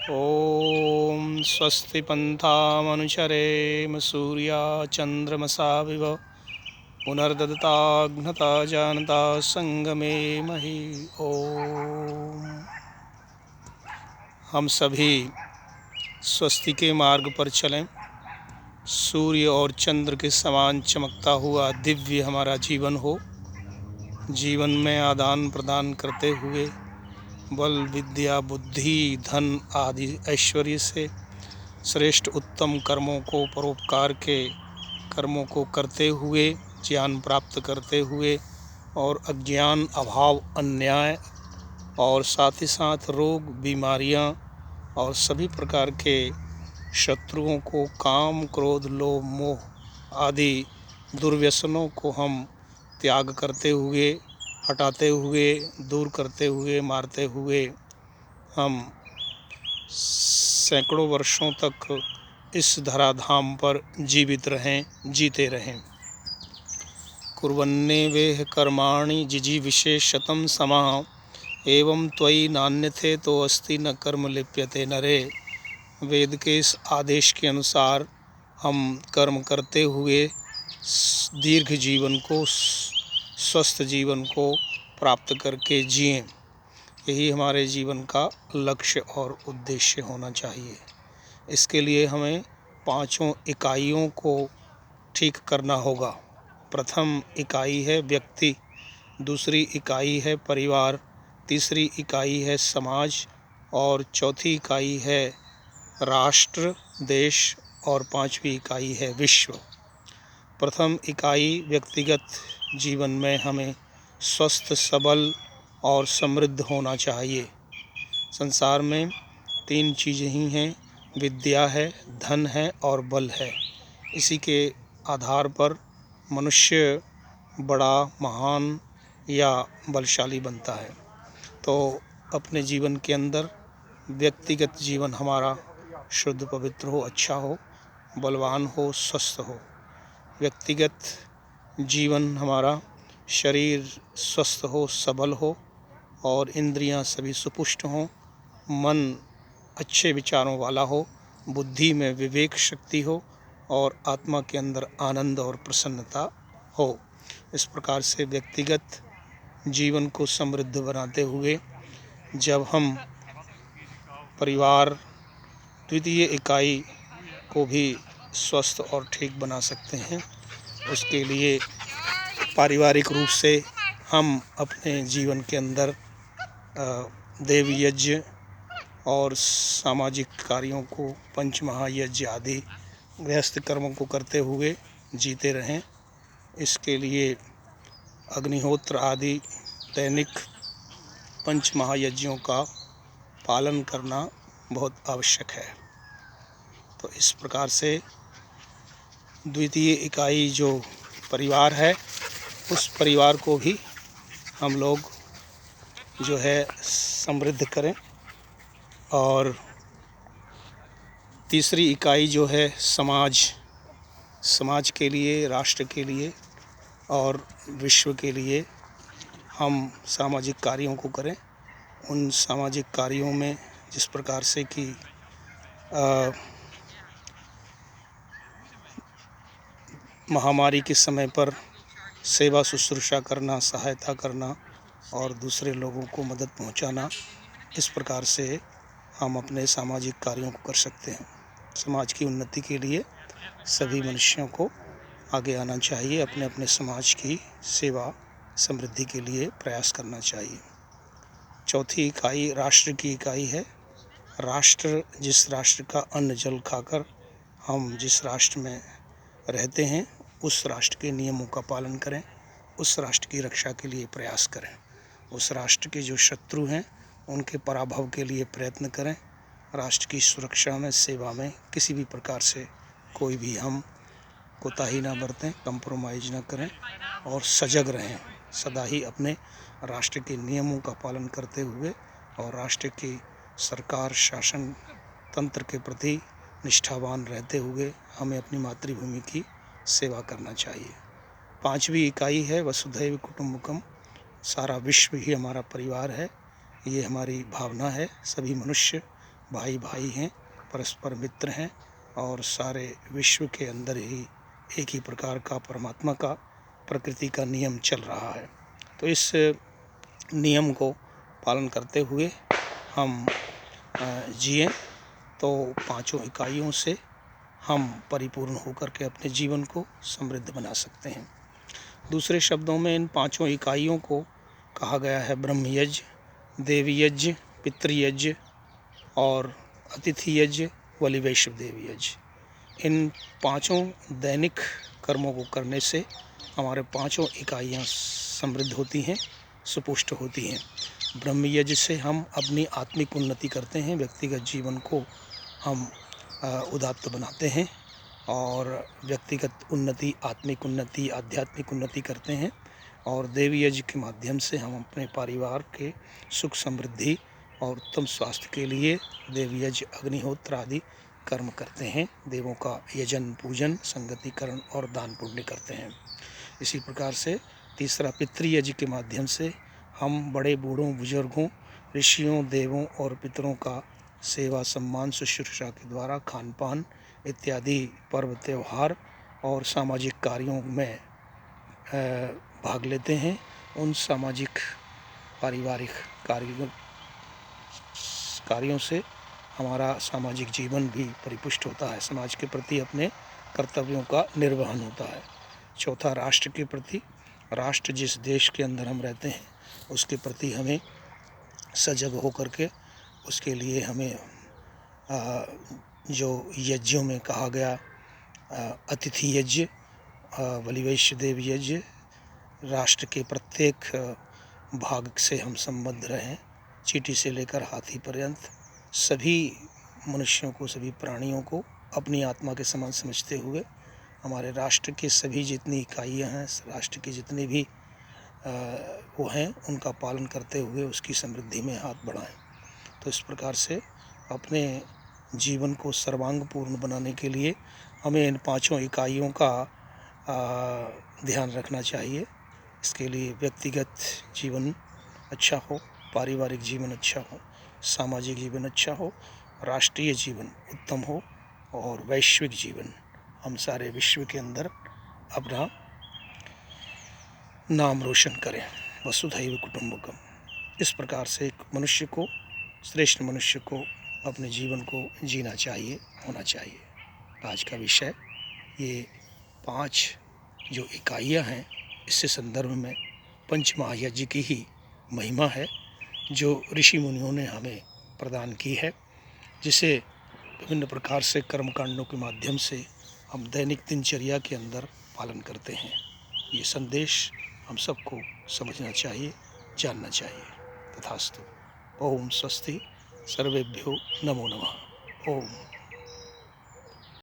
ॐ स्वस्ति पन्थामनुचरेम सूर्या चन्द्रमसा विव पुनर्दत्ताघ्नता जानता संगमे महि। ॐ हम सभी स्वस्ति के मार्ग पर चलें। सूर्य और चंद्र के समान चमकता हुआ दिव्य हमारा जीवन हो। जीवन में आदान प्रदान करते हुए बल विद्या बुद्धि धन आदि ऐश्वर्य से श्रेष्ठ उत्तम कर्मों को परोपकार के कर्मों को करते हुए ज्ञान प्राप्त करते हुए और अज्ञान अभाव अन्याय और साथ ही साथ रोग बीमारियां और सभी प्रकार के शत्रुओं को काम क्रोध लोभ मोह आदि दुर्व्यसनों को हम त्याग करते हुए हटाते हुए दूर करते हुए मारते हुए हम सैकड़ों वर्षों तक इस धराधाम पर जीवित रहें जीते रहें। कुर्वन्ने वेह कर्माणि जिजीविषे समाः एवं त्वयि नान्यथे तो अस्ति न कर्म लिप्यते नरे। वेद के इस आदेश के अनुसार हम कर्म करते हुए दीर्घ जीवन को स्वस्थ जीवन को प्राप्त करके जिएं। यही हमारे जीवन का लक्ष्य और उद्देश्य होना चाहिए। इसके लिए हमें पांचों इकाइयों को ठीक करना होगा। प्रथम इकाई है व्यक्ति, दूसरी इकाई है परिवार, तीसरी इकाई है समाज और चौथी इकाई है राष्ट्र देश और पांचवी इकाई है विश्व। प्रथम इकाई व्यक्तिगत जीवन में हमें स्वस्थ सबल और समृद्ध होना चाहिए। संसार में तीन चीज़ें ही हैं, विद्या है, धन है और बल है। इसी के आधार पर मनुष्य बड़ा महान या बलशाली बनता है। तो अपने जीवन के अंदर व्यक्तिगत जीवन हमारा शुद्ध पवित्र हो, अच्छा हो, बलवान हो, स्वस्थ हो। व्यक्तिगत जीवन हमारा शरीर स्वस्थ हो, सबल हो और इंद्रियां सभी सुपुष्ट हों, मन अच्छे विचारों वाला हो, बुद्धि में विवेक शक्ति हो और आत्मा के अंदर आनंद और प्रसन्नता हो। इस प्रकार से व्यक्तिगत जीवन को समृद्ध बनाते हुए जब हम परिवार द्वितीय इकाई को भी स्वस्थ और ठीक बना सकते हैं, उसके लिए पारिवारिक रूप से हम अपने जीवन के अंदर देव यज्ञ और सामाजिक कार्यों को पंच महायज्ञ आदि गृहस्थ कर्मों को करते हुए जीते रहें। इसके लिए अग्निहोत्र आदि दैनिक पंच महायज्ञों का पालन करना बहुत आवश्यक है। तो इस प्रकार से द्वितीय इकाई जो परिवार है, उस परिवार को भी हम लोग जो है समृद्ध करें। और तीसरी इकाई जो है समाज के लिए, राष्ट्र के लिए और विश्व के लिए हम सामाजिक कार्यों को करें। उन सामाजिक कार्यों में जिस प्रकार से कि महामारी के समय पर सेवा शुश्रूषा करना, सहायता करना और दूसरे लोगों को मदद पहुंचाना, इस प्रकार से हम अपने सामाजिक कार्यों को कर सकते हैं। समाज की उन्नति के लिए सभी मनुष्यों को आगे आना चाहिए, अपने अपने समाज की सेवा समृद्धि के लिए प्रयास करना चाहिए। चौथी इकाई राष्ट्र की इकाई है। राष्ट्र, जिस राष्ट्र का अन्न जल खाकर हम जिस राष्ट्र में रहते हैं, उस राष्ट्र के नियमों का पालन करें, उस राष्ट्र की रक्षा के लिए प्रयास करें। उस राष्ट्र के जो शत्रु हैं उनके पराभव के लिए प्रयत्न करें। राष्ट्र की सुरक्षा में, सेवा में किसी भी प्रकार से कोई भी हम कोताही ना बरतें, कंप्रोमाइज़ ना करें और सजग रहें। सदा ही अपने राष्ट्र के नियमों का पालन करते हुए और राष्ट्र की सरकार शासन तंत्र के प्रति निष्ठावान रहते हुए हमें अपनी मातृभूमि की सेवा करना चाहिए। पांचवी इकाई है वसुधैव कुटुंबकम। सारा विश्व ही हमारा परिवार है, ये हमारी भावना है। सभी मनुष्य भाई भाई हैं, परस्पर मित्र हैं और सारे विश्व के अंदर ही एक ही प्रकार का परमात्मा का प्रकृति का नियम चल रहा है। तो इस नियम को पालन करते हुए हम जिएं तो पांचों इकाइयों से हम परिपूर्ण होकर के अपने जीवन को समृद्ध बना सकते हैं। दूसरे शब्दों में इन पांचों इकाइयों को कहा गया है ब्रह्म यज्ञ, देवी यज्ञ, पितृयज्ञ और अतिथि यज्ञ, बलि वैश्व देव यज्ञ। इन पांचों दैनिक कर्मों को करने से हमारे पांचों इकाइयाँ समृद्ध होती हैं, सुपुष्ट होती हैं। ब्रह्म यज्ञ से हम अपनी आत्मिक उन्नति करते हैं, व्यक्तिगत जीवन को हम उदात्त बनाते हैं और व्यक्तिगत उन्नति, आत्मिक उन्नति, आध्यात्मिक उन्नति करते हैं। और देवी यज्ञ के माध्यम से हम अपने परिवार के सुख समृद्धि और उत्तम स्वास्थ्य के लिए देवी यज्ञ, अग्निहोत्र आदि कर्म करते हैं। देवों का यजन, पूजन, संगतिकरण और दान पुण्य करते हैं। इसी प्रकार से तीसरा पितृयज्ञ के माध्यम से हम बड़े बूढ़ों, बुजुर्गों, ऋषियों, देवों और पितरों का सेवा, सम्मान, शुश्रूषा के द्वारा खान पान इत्यादि पर्व, त्यौहार और सामाजिक कार्यों में भाग लेते हैं। उन सामाजिक पारिवारिक कार्यों से हमारा सामाजिक जीवन भी परिपुष्ट होता है, समाज के प्रति अपने कर्तव्यों का निर्वहन होता है। चौथा, राष्ट्र के प्रति, राष्ट्र जिस देश के अंदर हम रहते हैं उसके प्रति हमें सजग होकर के उसके लिए हमें जो यज्ञों में कहा गया अतिथि यज्ञ, बलि वैश्व देव यज्ञ, राष्ट्र के प्रत्येक भाग से हम संबद्ध रहें, चींटी से लेकर हाथी पर्यंत सभी मनुष्यों को, सभी प्राणियों को अपनी आत्मा के समान समझते हुए हमारे राष्ट्र के सभी जितनी इकाइयाँ हैं, राष्ट्र के जितने भी वो हैं, उनका पालन करते हुए उसकी समृद्धि में हाथ बढ़ाएं। तो इस प्रकार से अपने जीवन को सर्वांगपूर्ण बनाने के लिए हमें इन पांचों इकाइयों का ध्यान रखना चाहिए। इसके लिए व्यक्तिगत जीवन अच्छा हो, पारिवारिक जीवन अच्छा हो, सामाजिक जीवन अच्छा हो, राष्ट्रीय जीवन उत्तम हो और वैश्विक जीवन, हम सारे विश्व के अंदर अपना नाम रोशन करें। वसुधैव कुटुंबकम। इस प्रकार से एक मनुष्य को, श्रेष्ठ मनुष्य को अपने जीवन को जीना चाहिए, होना चाहिए। आज का विषय ये 5 जो इकाइयाँ हैं, इससे संदर्भ में पंच महायज्ञ की ही महिमा है जो ऋषि मुनियों ने हमें प्रदान की है, जिसे विभिन्न प्रकार से कर्मकांडों के माध्यम से हम दैनिक दिनचर्या के अंदर पालन करते हैं। ये संदेश हम सबको समझना चाहिए, जानना चाहिए। तथास्तु। ओम स्वस्ति, सर्वेभ्यो नमो नमः। ओम।